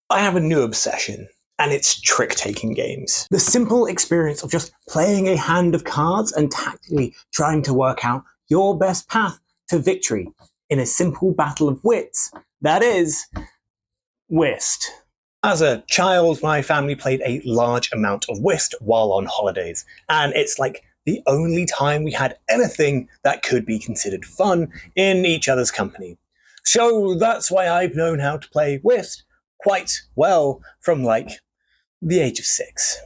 I have a new obsession, and it's trick-taking games. The simple experience of just playing a hand of cards and tactically trying to work out your best path to victory in a simple battle of wits. That is whist. As a child, my family played a large amount of whist while on holidays, and it's like the only time we had anything that could be considered fun in each other's company. So that's why I've known how to play whist quite well from the age of 6.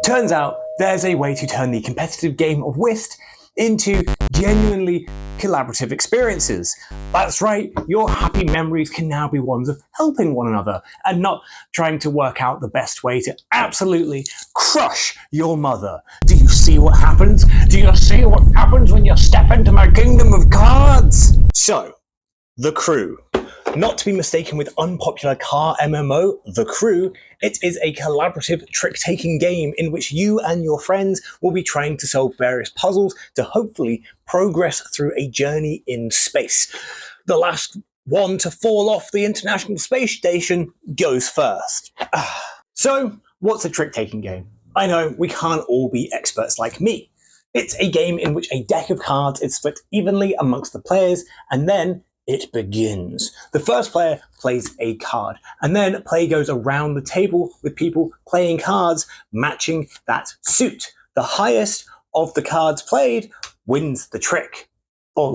Turns out there's a way to turn the competitive game of whist into genuinely collaborative experiences. That's right, your happy memories can now be ones of helping one another and not trying to work out the best way to absolutely crush your mother. Do you see what happens? Do you see what happens when you step into my kingdom of cards? So, The Crew. Not to be mistaken with unpopular car MMO, The Crew, it is a collaborative trick-taking game in which you and your friends will be trying to solve various puzzles to hopefully progress through a journey in space. The last one to fall off the International Space Station goes first. So, what's a trick-taking game? I know we can't all be experts like me. It's a game in which a deck of cards is split evenly amongst the players, and then it begins. The first player plays a card, and then play goes around the table with people playing cards matching that suit. The highest of the cards played wins the trick, or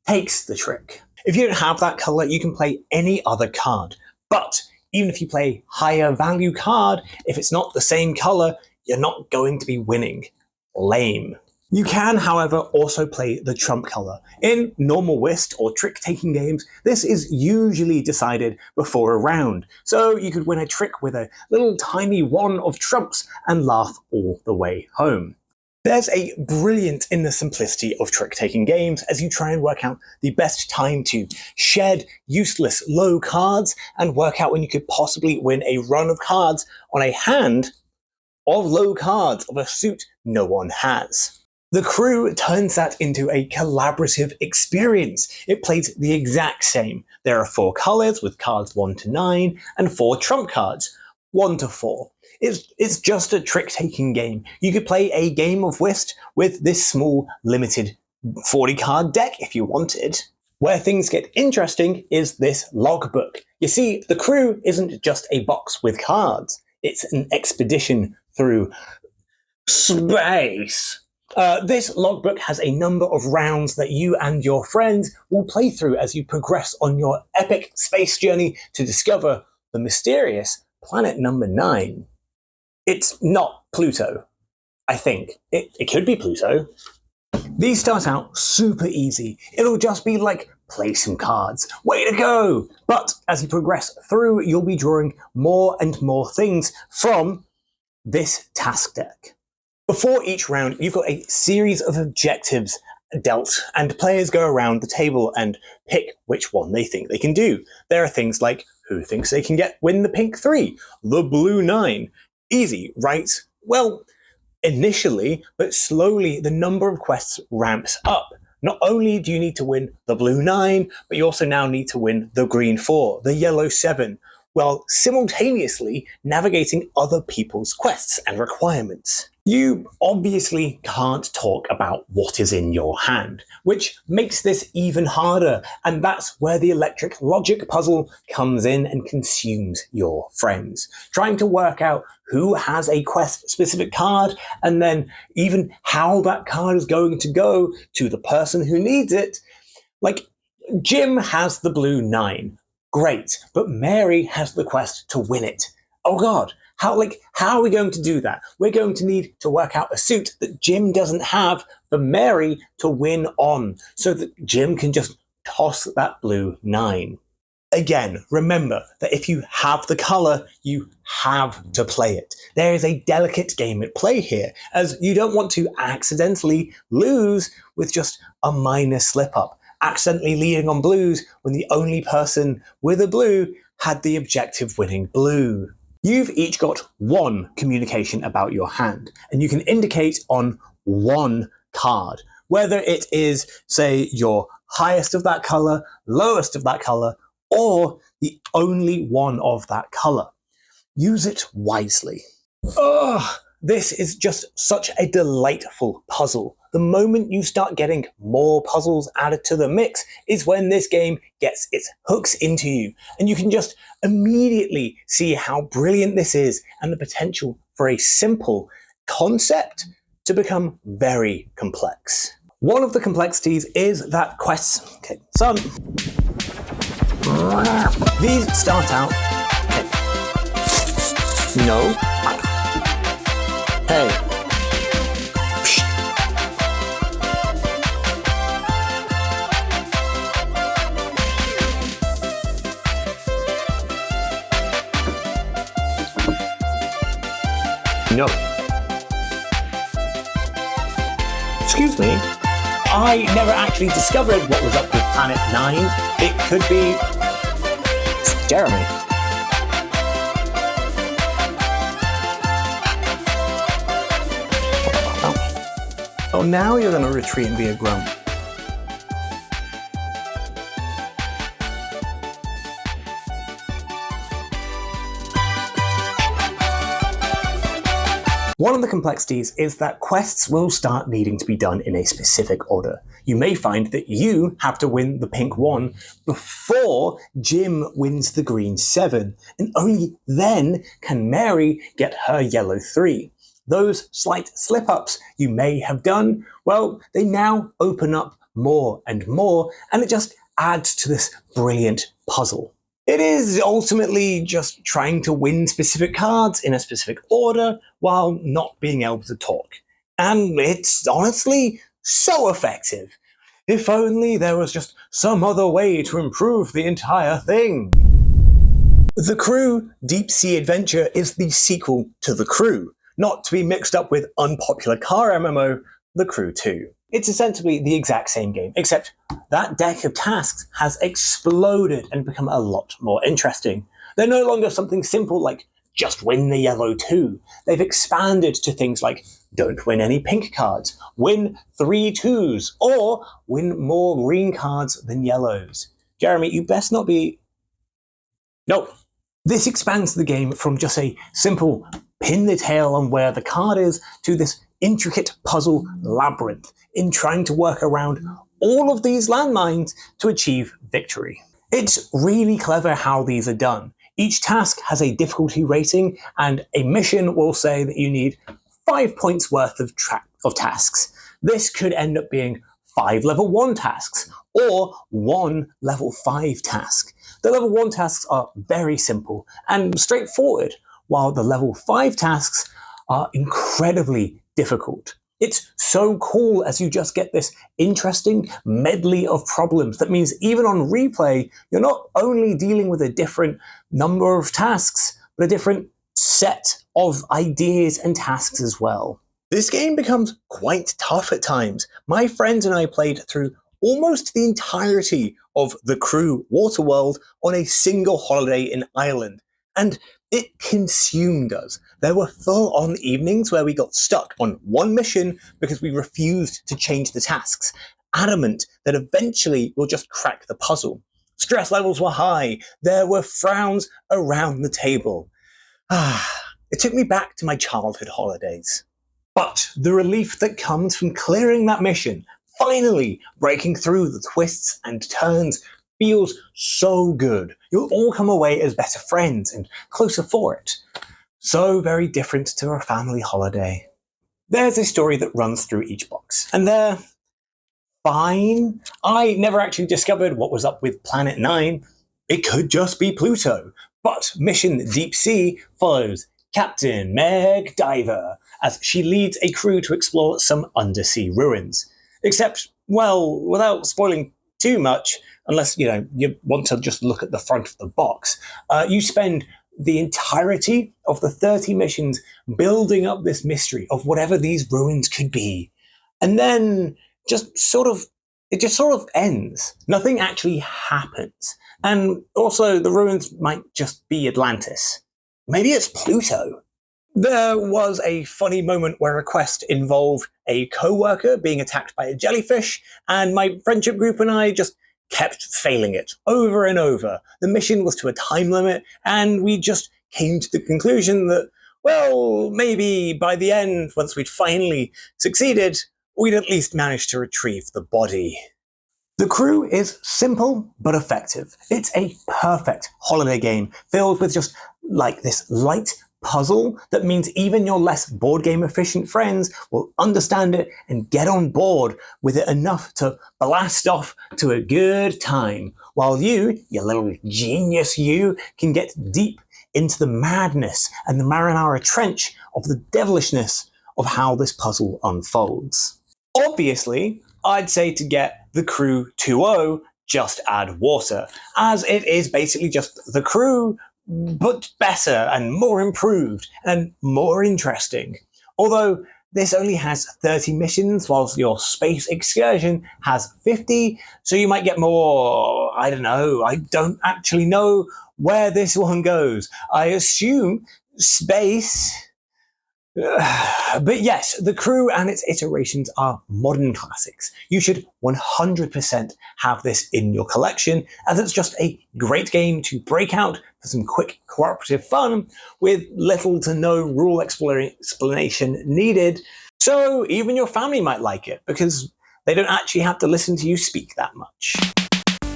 takes the trick. If you don't have that color, you can play any other card. But even if you play a higher value card, if it's not the same color, you're not going to be winning. Lame. You can, however, also play the trump color. In normal whist or trick-taking games, this is usually decided before a round, so you could win a trick with a little tiny one of trumps and laugh all the way home. There's a brilliance in the simplicity of trick-taking games as you try and work out the best time to shed useless low cards and work out when you could possibly win a run of cards on a hand of low cards of a suit no one has. The Crew turns that into a collaborative experience. It plays the exact same. There are 4 colors with cards 1 to 9 and 4 trump cards, 1 to 4. It's just a trick-taking game. You could play a game of whist with this small, limited 40-card deck if you wanted. Where things get interesting is this logbook. You see, The Crew isn't just a box with cards. It's an expedition through space. This logbook has a number of rounds that you and your friends will play through as you progress on your epic space journey to discover the mysterious planet number 9. It's not Pluto, I think. It could be Pluto. These start out super easy. It'll just be play some cards. Way to go! But as you progress through, you'll be drawing more and more things from this task deck. Before each round, you've got a series of objectives dealt, and players go around the table and pick which one they think they can do. There are things like, who thinks they can win the pink 3? The blue 9? Easy, right? Well, initially, but slowly, the number of quests ramps up. Not only do you need to win the blue 9, but you also now need to win the green 4, the yellow 7, while simultaneously navigating other people's quests and requirements. You obviously can't talk about what is in your hand, which makes this even harder, and that's where the electric logic puzzle comes in and consumes your friends. Trying to work out who has a quest-specific card, and then even how that card is going to go to the person who needs it. Jim has the blue 9. Great, but Mary has the quest to win it. Oh god, how are we going to do that? We're going to need to work out a suit that Jim doesn't have for Mary to win on, so that Jim can just toss that blue 9. Again, remember that if you have the color, you have to play it. There is a delicate game at play here, as you don't want to accidentally lose with just a minor slip-up. Accidentally leading on blues when the only person with a blue had the objective winning blue. You've each got 1 communication about your hand, and you can indicate on 1 card, whether it is, say, your highest of that color, lowest of that color, or the only one of that color. Use it wisely. Ugh, this is just such a delightful puzzle. The moment you start getting more puzzles added to the mix is when this game gets its hooks into you, and you can just immediately see how brilliant this is and the potential for a simple concept to become very complex. One of the complexities is that quests... Okay, so these start out... Okay. No. Hey. No. Excuse me? I never actually discovered what was up with Planet 9. It could be... Jeremy. Oh, now you're going to retreat and be a grump. One of the complexities is that quests will start needing to be done in a specific order. You may find that you have to win the pink 1 before Jim wins the green 7, and only then can Mary get her yellow 3. Those slight slip-ups you may have done, well, they now open up more and more, and it just adds to this brilliant puzzle. It is ultimately just trying to win specific cards in a specific order while not being able to talk. And it's honestly so effective. If only there was just some other way to improve the entire thing. The Crew Deep Sea Adventure is the sequel to The Crew, not to be mixed up with unpopular car MMO, The Crew 2. It's essentially the exact same game, except that deck of tasks has exploded and become a lot more interesting. They're no longer something simple like just win the yellow 2. They've expanded to things like don't win any pink cards, win 3 2s, or win more green cards than yellows. Jeremy, you best not be... No. This expands the game from just a simple pin the tail on where the card is to this intricate puzzle labyrinth in trying to work around all of these landmines to achieve victory. It's really clever how these are done. Each task has a difficulty rating, and a mission will say that you need 5 points worth of tasks. This could end up being 5 level 1 tasks, or 1 level 5 task. The level 1 tasks are very simple and straightforward, while the level 5 tasks are incredibly difficult. It's so cool as you just get this interesting medley of problems that means even on replay, you're not only dealing with a different number of tasks, but a different set of ideas and tasks as well. This game becomes quite tough at times. My friends and I played through almost the entirety of The Crew Waterworld on a single holiday in Ireland, and it consumed us. There were full-on evenings where we got stuck on one mission because we refused to change the tasks, adamant that eventually we'll just crack the puzzle. Stress levels were high. There were frowns around the table. It took me back to my childhood holidays. But the relief that comes from clearing that mission, finally breaking through the twists and turns, feels so good. You'll all come away as better friends and closer for it. So very different to a family holiday. There's a story that runs through each box, and they're fine. I never actually discovered what was up with Planet 9. It could just be Pluto. But Mission Deep Sea follows Captain Meg Diver as she leads a crew to explore some undersea ruins. Except, well, without spoiling too much, unless you want to just look at the front of the box, you spend the entirety of the 30 missions building up this mystery of whatever these ruins could be. And then it just sort of ends. Nothing actually happens. And also the ruins might just be Atlantis. Maybe it's Pluto. There was a funny moment where a quest involved a co-worker being attacked by a jellyfish, and my friendship group and I just kept failing it over and over. The mission was to a time limit, and we just came to the conclusion that, well, maybe by the end, once we'd finally succeeded, we'd at least managed to retrieve the body. The Crew is simple but effective. It's a perfect holiday game filled with just like this light puzzle that means even your less board game efficient friends will understand it and get on board with it enough to blast off to a good time, while you little genius can get deep into the madness and the marinara trench of the devilishness of how this puzzle unfolds. Obviously, I'd say to get The Crew 2.0, just add water, as it is basically just The Crew, but better and more improved and more interesting. Although this only has 30 missions, whilst your space excursion has 50, so you might get more, I don't know, I don't actually know where this one goes. I assume space. But yes, The Crew and its iterations are modern classics. You should 100% have this in your collection, as it's just a great game to break out for some quick cooperative fun with little to no rule explanation needed. So even your family might like it, because they don't actually have to listen to you speak that much.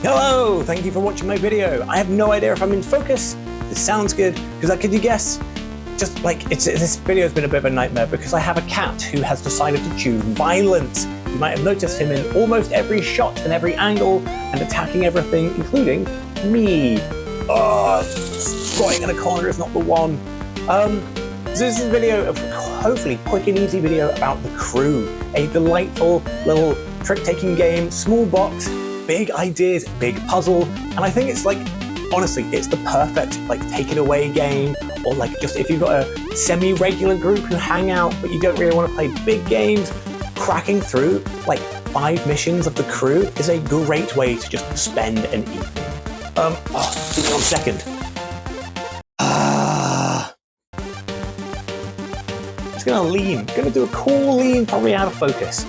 Hello, thank you for watching my video. I have no idea if I'm in focus. This sounds good, because could you guess? Just like, this video has been a bit of a nightmare because I have a cat who has decided to choose violence. You might have noticed him in almost every shot and every angle and attacking everything, including me. Oh, squatting in a corner is not the one. So this is a video of hopefully quick and easy video about The Crew, a delightful little trick-taking game, small box, big ideas, big puzzle, and I think it's like, honestly, it's the perfect take it away game, or just if you've got a semi-regular group who hang out but you don't really want to play big games, cracking through 5 missions of The Crew is a great way to just spend an evening. Give me 1 second. It's gonna lean. Gonna do a cool lean, probably out of focus.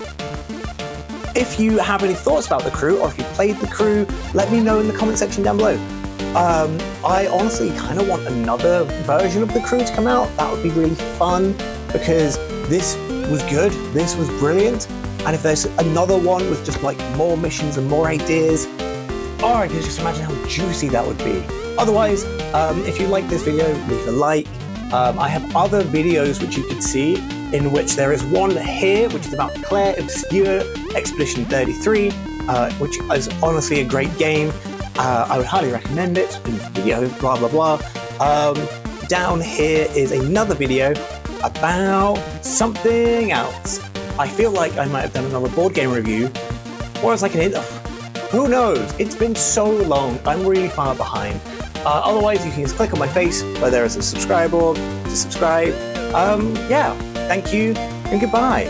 If you have any thoughts about The Crew, or if you've played The Crew, let me know in the comment section down below. I honestly kind of want another version of The Crew to come out. That would be really fun, because this was good, this was brilliant, and if there's another one with just more missions and more ideas, I can just imagine how juicy that would be. Otherwise, if you like this video, leave a like. I have other videos which you can see, in which there is one here which is about Claire Obscure Expedition 33, which is honestly a great game. I would highly recommend it. Video, blah blah blah. Down here is another video about something else. I feel like I might have done another board game review, or it's who knows? It's been so long. I'm really far behind. Otherwise, you can just click on my face where there is a subscribe board to subscribe. Yeah, thank you and goodbye.